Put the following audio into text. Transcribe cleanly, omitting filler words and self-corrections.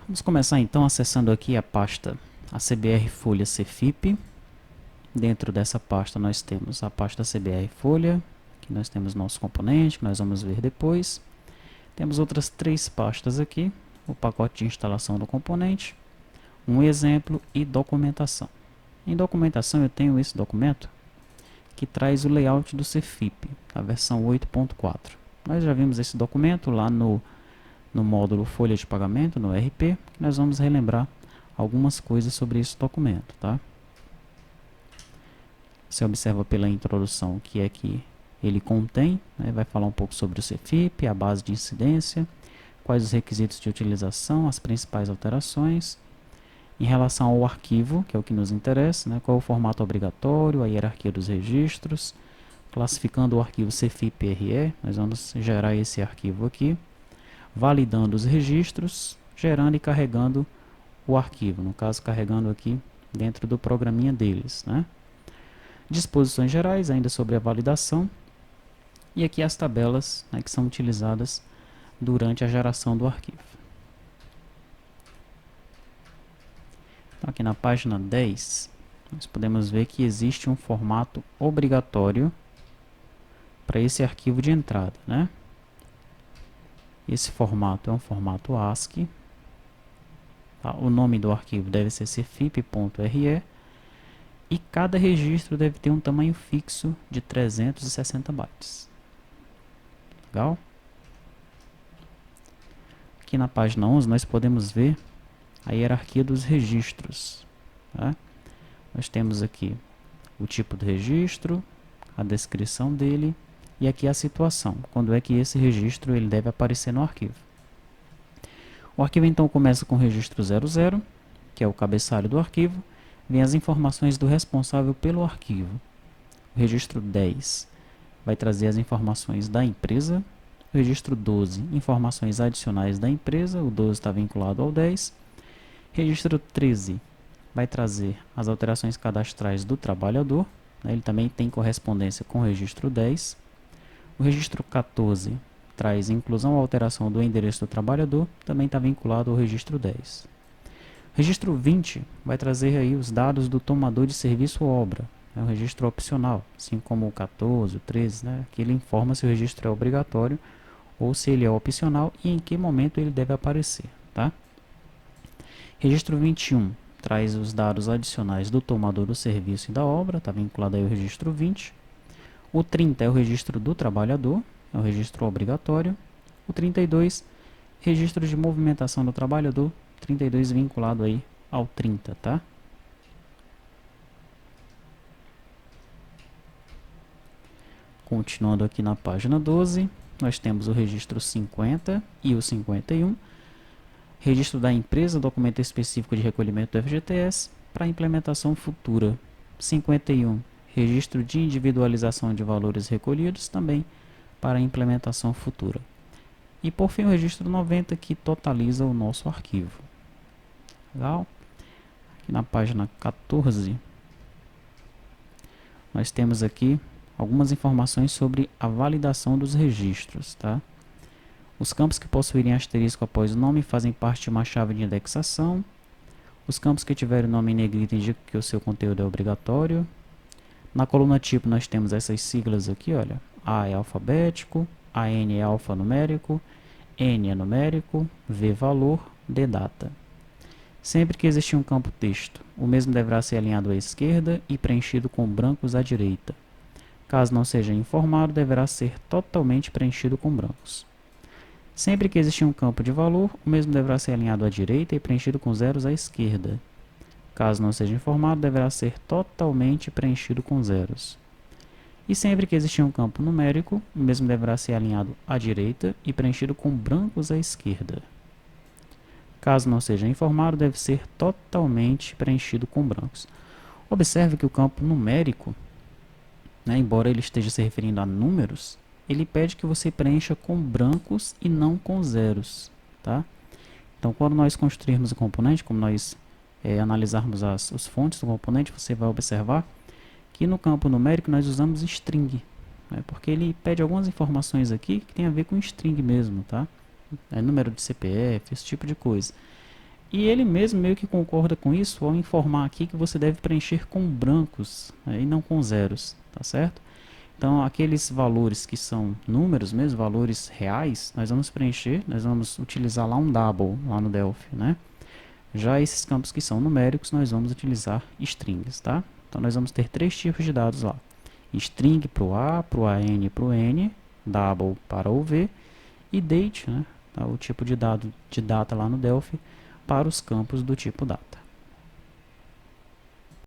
Vamos começar então acessando aqui a pasta ACBR Folha CFIP. Dentro dessa pasta nós temos a pasta CBR Folha, que nós temos nosso componente, que nós vamos ver depois. Temos outras três pastas aqui, o pacote de instalação do componente, um exemplo e documentação. Em documentação eu tenho esse documento que traz o layout do CFIP, a versão 8.4. Nós já vimos esse documento lá no módulo Folha de Pagamento, no RP, que nós vamos relembrar algumas coisas sobre esse documento, tá? Você observa pela introdução o que é que ele contém, né? Vai falar um pouco sobre o CFIP, a base de incidência, quais os requisitos de utilização, as principais alterações. Em relação ao arquivo, que é o que nos interessa, né? Qual é o formato obrigatório, a hierarquia dos registros, classificando o arquivo CFIP-RE, nós vamos gerar esse arquivo aqui, validando os registros, gerando e carregando o arquivo, no caso carregando aqui dentro do programinha deles, né? Disposições gerais ainda sobre a validação e aqui as tabelas, né, que são utilizadas durante a geração do arquivo. Então, aqui na página 10 nós podemos ver que existe um formato obrigatório para esse arquivo de entrada, né? Esse formato é um formato ASCII. Tá? O nome do arquivo deve ser cfip.re e cada registro deve ter um tamanho fixo de 360 bytes. Legal? Aqui na página 11 nós podemos ver a hierarquia dos registros. Tá? Nós temos aqui o tipo do registro, a descrição dele e aqui a situação, quando é que esse registro ele deve aparecer no arquivo. O arquivo então começa com o registro 00, que é o cabeçalho do arquivo, vem as informações do responsável pelo arquivo. O registro 10 vai trazer as informações da empresa, o registro 12, informações adicionais da empresa, o 12 está vinculado ao 10. Registro 13 vai trazer as alterações cadastrais do trabalhador, né, ele também tem correspondência com o registro 10. O registro 14 traz inclusão ou alteração do endereço do trabalhador, também está vinculado ao registro 10. O registro 20 vai trazer aí os dados do tomador de serviço ou obra, é um registro opcional, assim como o 14, o 13, né, que ele informa se o registro é obrigatório ou se ele é opcional e em que momento ele deve aparecer. Tá? Registro 21 traz os dados adicionais do tomador do serviço e da obra, está vinculado aí ao registro 20. O 30 é o registro do trabalhador, é o registro obrigatório. O 32, registro de movimentação do trabalhador, 32 vinculado aí ao 30, tá? Continuando aqui na página 12, nós temos o registro 50 e o 51. Registro da empresa, documento específico de recolhimento do FGTS para implementação futura. 51, registro de individualização de valores recolhidos, também para implementação futura. E por fim o registro 90, que totaliza o nosso arquivo. Legal? Aqui na página 14, nós temos aqui algumas informações sobre a validação dos registros, tá? Os campos que possuírem asterisco após o nome fazem parte de uma chave de indexação. Os campos que tiverem o nome em negrito indicam que o seu conteúdo é obrigatório. Na coluna tipo nós temos essas siglas aqui, olha. A é alfabético, AN é alfanumérico, N é numérico, V valor, D data. Sempre que existir um campo texto, o mesmo deverá ser alinhado à esquerda e preenchido com brancos à direita. Caso não seja informado, deverá ser totalmente preenchido com brancos. Sempre que existir um campo de valor, o mesmo deverá ser alinhado à direita e preenchido com zeros à esquerda. Caso não seja informado, deverá ser totalmente preenchido com zeros. E sempre que existir um campo numérico, o mesmo deverá ser alinhado à direita e preenchido com brancos à esquerda. Caso não seja informado, deve ser totalmente preenchido com brancos. Observe que o campo numérico, né, embora ele esteja se referindo a números, ele pede que você preencha com brancos e não com zeros. Tá? Então, quando nós construirmos o componente, como nós analisarmos os fontes do componente, você vai observar que no campo numérico nós usamos string, né, porque ele pede algumas informações aqui que tem a ver com string mesmo, tá? Número de CPF, esse tipo de coisa. E ele mesmo meio que concorda com isso ao informar aqui que você deve preencher com brancos, e não com zeros, tá certo? Então, aqueles valores que são números mesmo, valores reais, nós vamos preencher, nós vamos utilizar lá um double, lá no Delphi, né? Já esses campos que são numéricos, nós vamos utilizar strings, tá? Então, nós vamos ter três tipos de dados lá. String para o A, para o AN e para o N, double para o V, e date, né? Tá? O tipo de dado de data lá no Delphi, para os campos do tipo data.